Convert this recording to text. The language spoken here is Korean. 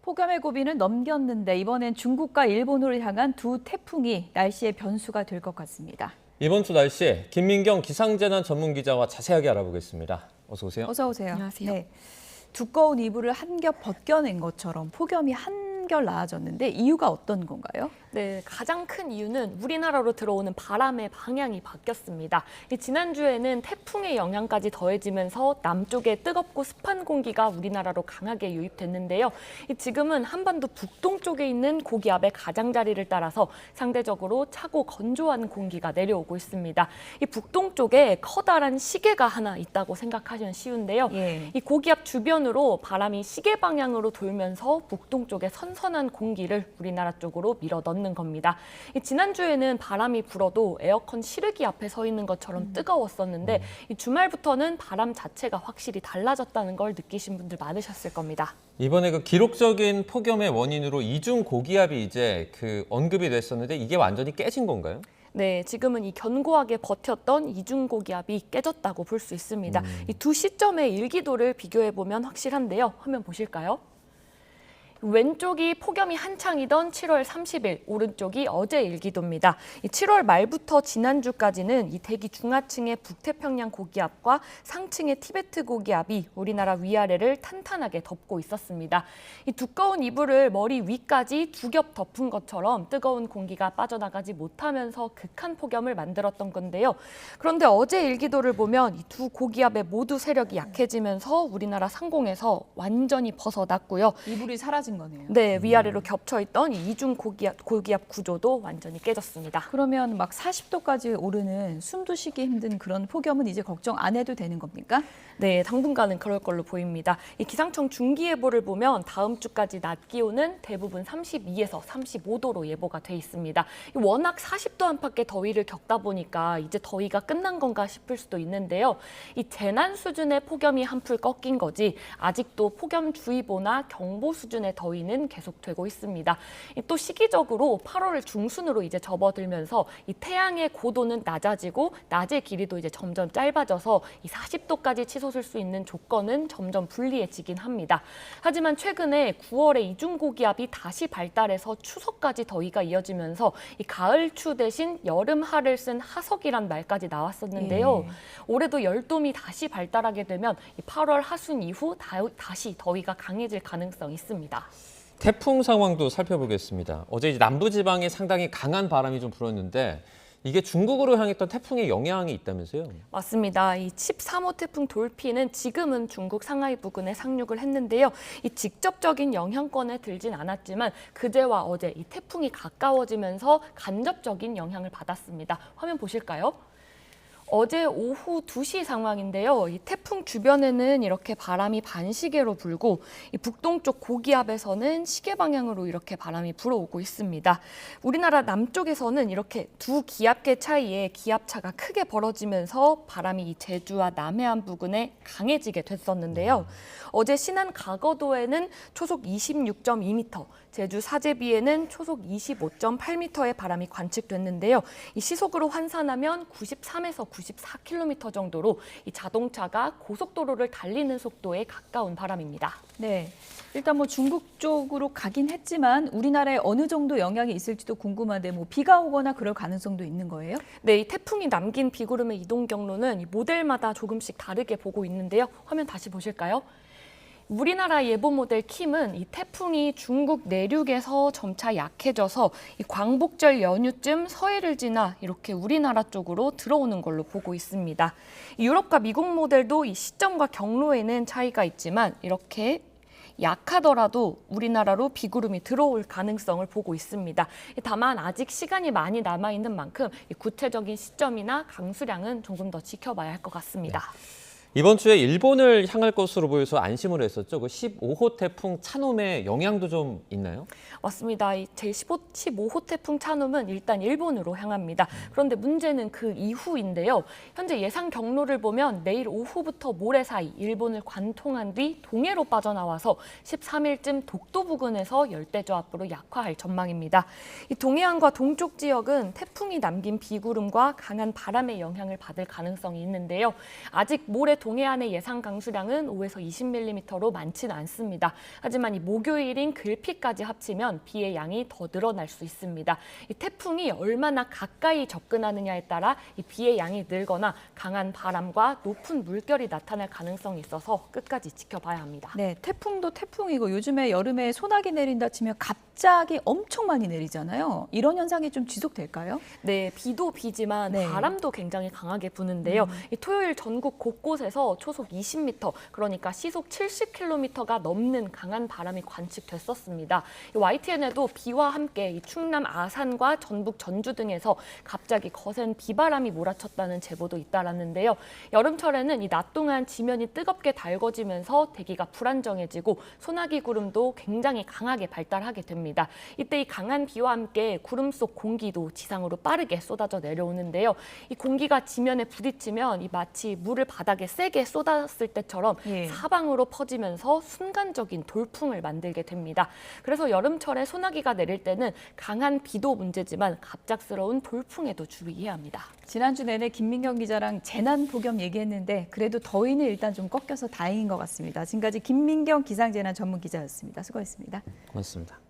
폭염의 고비는 넘겼는데 이번엔 중국과 일본으로 향한 두 태풍이 날씨의 변수가 될 것 같습니다. 이번 주 날씨 김민경 기상재난 전문 기자와 자세하게 알아보겠습니다. 어서 오세요. 어서 오세요. 안녕하세요. 네, 두꺼운 이불을 한 겹 벗겨낸 것처럼 폭염이 한결 나아졌는데 이유가 어떤 건가요? 네, 가장 큰 이유는 우리나라로 들어오는 바람의 방향이 바뀌었습니다. 지난주에는 태풍의 영향까지 더해지면서 남쪽에 뜨겁고 습한 공기가 우리나라로 강하게 유입됐는데요. 지금은 한반도 북동쪽에 있는 고기압의 가장자리를 따라서 상대적으로 차고 건조한 공기가 내려오고 있습니다. 이 북동쪽에 커다란 시계가 하나 있다고 생각하시면 쉬운데요. 이 고기압 주변으로 바람이 시계 방향으로 돌면서 북동쪽에 선선한 공기를 우리나라 쪽으로 밀어 넣는 겁니다. 지난주에는 바람이 불어도 에어컨 실외기 앞에 서 있는 것처럼 뜨거웠었는데 이 주말부터는 바람 자체가 확실히 달라졌다는 걸 느끼신 분들 많으셨을 겁니다. 이번에 그 기록적인 폭염의 원인으로 이중 고기압이 이제 언급이 됐었는데 이게 완전히 깨진 건가요? 네, 지금은 이 견고하게 버텼던 이중고기압이 깨졌다고 볼 수 있습니다. 이 두 시점의 일기도를 비교해 보면 확실한데요. 화면 보실까요? 왼쪽이 폭염이 한창이던 7월 30일, 오른쪽이 어제 일기도입니다. 7월 말부터 지난주까지는 이 대기 중하층의 북태평양 고기압과 상층의 티베트 고기압이 우리나라 위아래를 탄탄하게 덮고 있었습니다. 이 두꺼운 이불을 머리 위까지 두 겹 덮은 것처럼 뜨거운 공기가 빠져나가지 못하면서 극한 폭염을 만들었던 건데요. 그런데 어제 일기도를 보면 이 두 고기압의 모두 세력이 약해지면서 우리나라 상공에서 완전히 벗어났고요. 이불이 사라진 거네요. 네, 위아래로 겹쳐있던 이 이중 고기압 구조도 완전히 깨졌습니다. 그러면 막 40도까지 오르는 숨도 쉬기 힘든 그런 폭염은 이제 걱정 안 해도 되는 겁니까? 네, 당분간은 그럴 걸로 보입니다. 이 기상청 중기예보를 보면 다음 주까지 낮 기온은 대부분 32에서 35도로 예보가 돼 있습니다. 워낙 40도 안팎의 더위를 겪다 보니까 이제 더위가 끝난 건가 싶을 수도 있는데요. 이 재난 수준의 폭염이 한풀 꺾인 거지 아직도 폭염주의보나 경보 수준의 더위는 계속되고 있습니다. 또 시기적으로 8월 중순으로 이제 접어들면서 이 태양의 고도는 낮아지고 낮의 길이도 이제 점점 짧아져서 이 40도까지 치솟을 수 있는 조건은 점점 불리해지긴 합니다. 하지만 최근에 9월에 이중고기압이 다시 발달해서 추석까지 더위가 이어지면서 이 가을추 대신 여름하를 쓴 하석이란 말까지 나왔었는데요. 올해도 열돔이 다시 발달하게 되면 이 8월 하순 이후 다시 더위가 강해질 가능성이 있습니다. 태풍 상황도 살펴보겠습니다. 어제 이제 남부지방에 상당히 강한 바람이 좀 불었는데 이게 중국으로 향했던 태풍의 영향이 있다면서요? 맞습니다. 이 13호 태풍 돌피는 지금은 중국 상하이 부근에 상륙을 했는데요. 이 직접적인 영향권에 들진 않았지만 그제와 어제 이 태풍이 가까워지면서 간접적인 영향을 받았습니다. 화면 보실까요? 어제 오후 2시 상황인데요. 이 태풍 주변에는 이렇게 바람이 반시계로 불고 이 북동쪽 고기압에서는 시계 방향으로 이렇게 바람이 불어오고 있습니다. 우리나라 남쪽에서는 이렇게 두 기압계 차이에 기압차가 크게 벌어지면서 바람이 이 제주와 남해안 부근에 강해지게 됐었는데요. 어제 신안 가거도에는 초속 26.2m, 제주 사제비에는 초속 25.8m의 바람이 관측됐는데요. 이 시속으로 환산하면 93에서 94km 정도로 이 자동차가 고속도로를 달리는 속도에 가까운 바람입니다. 네, 일단 뭐 중국 쪽으로 가긴 했지만 우리나라에 어느 정도 영향이 있을지도 궁금한데 뭐 비가 오거나 그럴 가능성도 있는 거예요? 네, 이 태풍이 남긴 비구름의 이동 경로는 이 모델마다 조금씩 다르게 보고 있는데요. 화면 다시 보실까요? 우리나라 예보 모델 킴은 이 태풍이 중국 내륙에서 점차 약해져서 이 광복절 연휴쯤 서해를 지나 이렇게 우리나라 쪽으로 들어오는 걸로 보고 있습니다. 유럽과 미국 모델도 이 시점과 경로에는 차이가 있지만 이렇게 약하더라도 우리나라로 비구름이 들어올 가능성을 보고 있습니다. 다만 아직 시간이 많이 남아있는 만큼 이 구체적인 시점이나 강수량은 조금 더 지켜봐야 할 것 같습니다. 이번 주에 일본을 향할 것으로 보여서 안심을 했었죠. 그 15호 태풍 차놈의 영향도 좀 있나요? 맞습니다. 이 제15호 태풍 차놈은 일단 일본으로 향합니다. 그런데 문제는 그 이후인데요. 현재 예상 경로를 보면 내일 오후부터 모레 사이 일본을 관통한 뒤 동해로 빠져나와서 13일쯤 독도 부근에서 열대저압으로 약화할 전망입니다. 이 동해안과 동쪽 지역은 태풍이 남긴 비구름과 강한 바람의 영향을 받을 가능성이 있는데요. 아직 모레 동해안의 예상 강수량은 5에서 20mm로 많지는 않습니다. 하지만 이 목요일인 글피까지 합치면 비의 양이 더 늘어날 수 있습니다. 이 태풍이 얼마나 가까이 접근하느냐에 따라 이 비의 양이 늘거나 강한 바람과 높은 물결이 나타날 가능성이 있어서 끝까지 지켜봐야 합니다. 네, 태풍도 태풍이고 요즘에 여름에 소나기 내린다 치면 갑자기 엄청 많이 내리잖아요. 이런 현상이 좀 지속될까요? 네, 비도 비지만 네. 바람도 굉장히 강하게 부는데요. 이 토요일 전국 곳곳에서 초속 20m, 그러니까 시속 70km가 넘는 강한 바람이 관측됐었습니다. YTN에도 비와 함께 이 충남 아산과 전북 전주 등에서 갑자기 거센 비바람이 몰아쳤다는 제보도 잇따랐는데요. 여름철에는 이 낮 동안 지면이 뜨겁게 달궈지면서 대기가 불안정해지고 소나기 구름도 굉장히 강하게 발달하게 됩니다. 이때 이 강한 비와 함께 구름 속 공기도 지상으로 빠르게 쏟아져 내려오는데요. 이 공기가 지면에 부딪히면 이 마치 물을 바닥에 세게 쏟았을 때처럼 예. 사방으로 퍼지면서 순간적인 돌풍을 만들게 됩니다. 그래서 여름철에 소나기가 내릴 때는 강한 비도 문제지만 갑작스러운 돌풍에도 주의해야 합니다. 지난주 내내 김민경 기자랑 재난 폭염 얘기했는데 그래도 더위는 일단 좀 꺾여서 다행인 것 같습니다. 지금까지 김민경 기상재난 전문 기자였습니다. 수고했습니다. 고맙습니다.